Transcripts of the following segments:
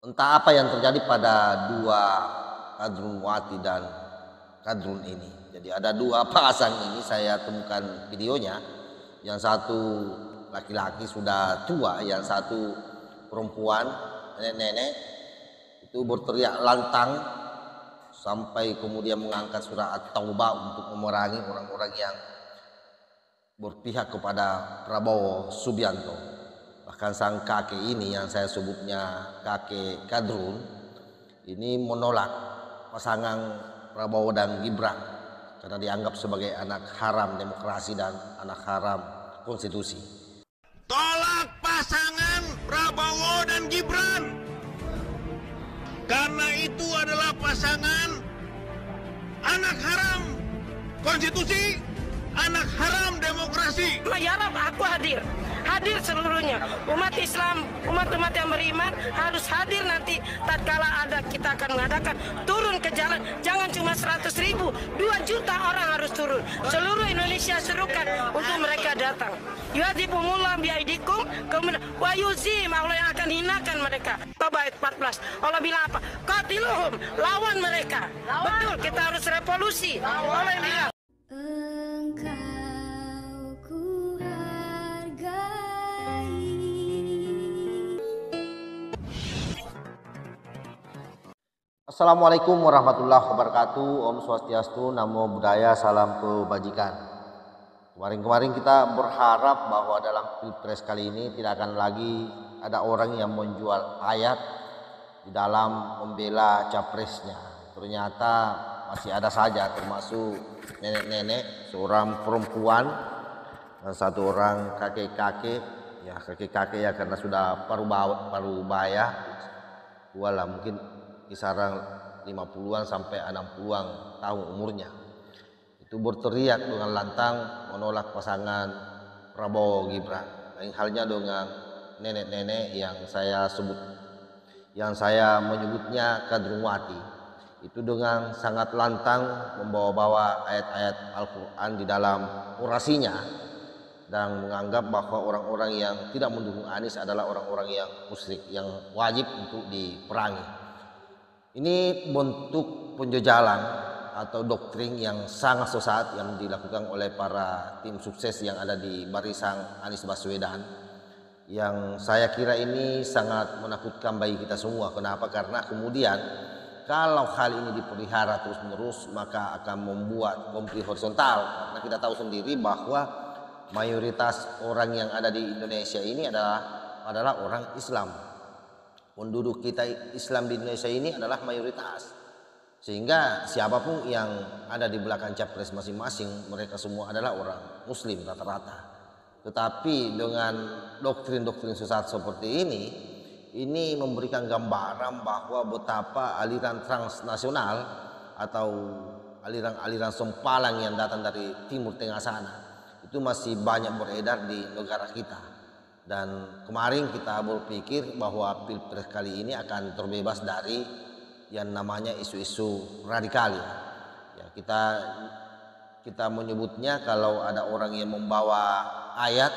Entah apa yang terjadi pada dua Kadrun Wati dan Kadrun ini. Jadi ada dua pasang ini, saya temukan videonya. Yang satu laki-laki sudah tua, yang satu perempuan nenek-nenek, itu berteriak lantang sampai kemudian mengangkat surat At-Taubah untuk memerangi orang-orang yang berpihak kepada Prabowo Subianto. Bahkan sang kakek ini yang saya sebutnya kakek Kadrun ini menolak pasangan Prabowo dan Gibran karena dianggap sebagai anak haram demokrasi dan anak haram konstitusi. Tolak pasangan Prabowo dan Gibran karena itu adalah pasangan anak haram konstitusi, anak haram demokrasi. Ya Rab, aku hadir seluruhnya. Umat Islam, umat-umat yang beriman harus hadir nanti tatkala ada kita akan mengadakan turun ke jalan. Jangan cuma 100.000, 2 juta orang harus turun. Seluruh Indonesia serukan untuk mereka datang. Yu'adzibumullah biaidikum kemudian wa yuzim, Allah yang akan hinakan mereka. Taubah 14. Allah bilang apa? Qatiluhum, lawan mereka. Betul, kita harus revolusi. Allah yang bilang Assalamualaikum warahmatullahi wabarakatuh. Om Swastiastu, Namo Buddhaya, salam kebajikan. Kemarin kita berharap bahwa dalam Pilpres kali ini tidak akan lagi ada orang yang menjual ayat di dalam membela capresnya. Ternyata masih ada saja, termasuk nenek-nenek, seorang perempuan dan satu orang kakek-kakek. Ya kakek-kakek ya karena sudah paruh baya, tua lah, mungkin kisaran 50-an sampai 60-an tahun umurnya. Itu berteriak dengan lantang menolak pasangan Prabowo Gibran. Lain halnya dengan nenek-nenek yang saya menyebutnya Kadrun Wati. Itu dengan sangat lantang membawa-bawa ayat-ayat Al-Quran di dalam orasinya dan menganggap bahwa orang-orang yang tidak mendukung Anies adalah orang-orang yang musyrik yang wajib untuk diperangi. Ini bentuk penjejalan atau doktrin yang sangat sesat yang dilakukan oleh para tim sukses yang ada di barisan Anies Baswedan, yang saya kira ini sangat menakutkan bagi kita semua. Kenapa? Karena kemudian kalau hal ini dipelihara terus-menerus maka akan membuat konflik horizontal, karena kita tahu sendiri bahwa mayoritas orang yang ada di Indonesia ini adalah orang Islam. Penduduk kita Islam di Indonesia ini adalah mayoritas, sehingga siapapun yang ada di belakang capres masing-masing mereka semua adalah orang Muslim rata-rata. Tetapi dengan doktrin-doktrin sesat seperti ini memberikan gambaran bahwa betapa aliran transnasional atau aliran-aliran sempalan yang datang dari Timur Tengah sana itu masih banyak beredar di negara kita. Dan kemarin kita berpikir bahwa Pilpres kali ini akan terbebas dari yang namanya isu-isu radikal ya. Kita menyebutnya kalau ada orang yang membawa ayat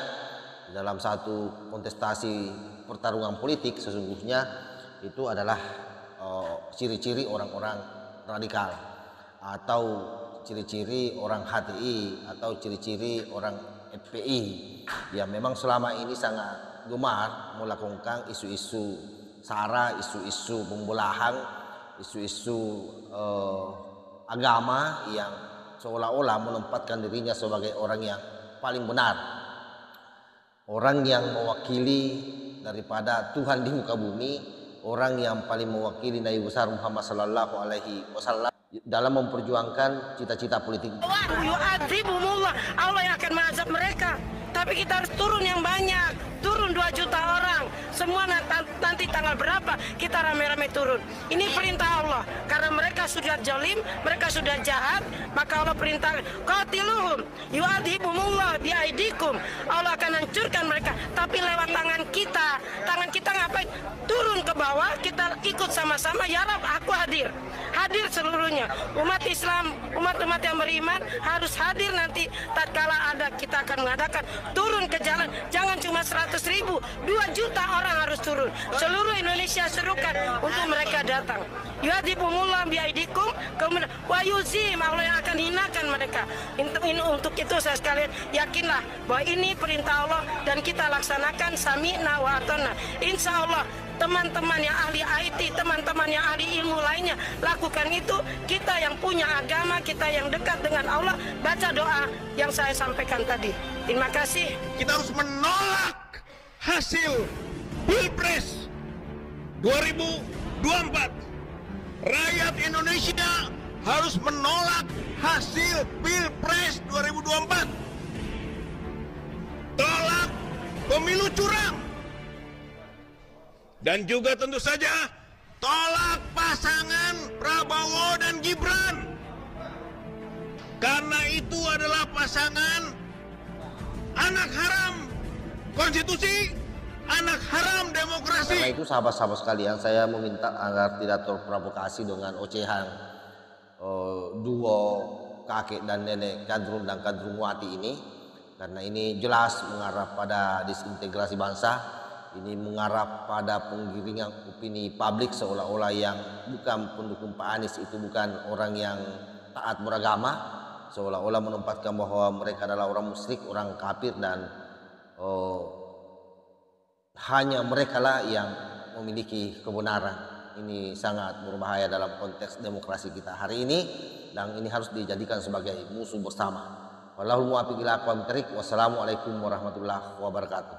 dalam satu kontestasi pertarungan politik, sesungguhnya itu adalah ciri-ciri orang-orang radikal atau ciri-ciri orang HTI atau ciri-ciri orang FPI yang memang selama ini sangat gemar melakukan isu-isu sara, isu-isu pembelahan, isu-isu agama yang seolah-olah menempatkan dirinya sebagai orang yang paling benar, orang yang mewakili daripada Tuhan di muka bumi, orang yang paling mewakili Nabi besar Muhammad Sallallahu Alaihi Wasallam dalam memperjuangkan cita-cita politik. Yu'adzibumullah, Allah yang akan mengazab mereka. Tapi kita harus turun yang banyak, turun 2 juta orang. Semua nanti tanggal berapa kita rame-rame turun. Ini perintah Allah, karena mereka sudah zalim, mereka sudah jahat, maka Allah perintahkan qatiluhum yu'adzibumullah biaidikum. Allah akan hancurkan mereka, tapi lewat tangan kita ngapain? Turun ke bawah, kita ikut sama-sama. Ya Rab, aku hadir hadir seluruhnya. Umat Islam, umat-umat yang beriman harus hadir nanti tatkala ada kita akan mengadakan turun ke jalan. Jangan cuma 100.000, 2 juta orang harus turun. Seluruh Indonesia serukan untuk mereka datang. Yuhadibumullah biaidikum, kemudian wa yuzim, Allah yang akan hinakan mereka. Untuk itu saya sekalian yakinlah bahwa ini perintah Allah dan kita laksanakan sami'na wa ata'na. Insya Allah teman-teman yang ahli IT, teman-teman yang ahli ilmu lainnya lakukan itu. Kita yang punya agama, kita yang dekat dengan Allah, baca doa yang saya sampaikan tadi. Terima kasih. Kita harus menolak hasil Pilpres 2024. Rakyat Indonesia harus menolak hasil Pilpres 2024. Tolak pemilu curang. Dan juga tentu saja tolak pasangan Prabowo dan Gibran. Karena itu adalah pasangan anak haram konstitusi, anak haram demokrasi. Karena itu sahabat-sahabat sekalian, saya meminta agar tidak terprovokasi dengan ocehan duo kakek dan nenek Kadrun dan Kadrunwati ini, karena ini jelas mengarah pada disintegrasi bangsa. Ini mengarah pada penggiringan opini publik seolah-olah yang bukan pendukung Pak Anies itu bukan orang yang taat beragama, seolah-olah menempatkan bahwa mereka adalah orang musyrik, orang kafir, dan hanya mereka lah yang memiliki kebenaran. Ini sangat berbahaya dalam konteks demokrasi kita hari ini, dan ini harus dijadikan sebagai musuh bersama. Wallahul muwaffiq ila aqwamit thoriq. Wassalamualaikum warahmatullahi wabarakatuh.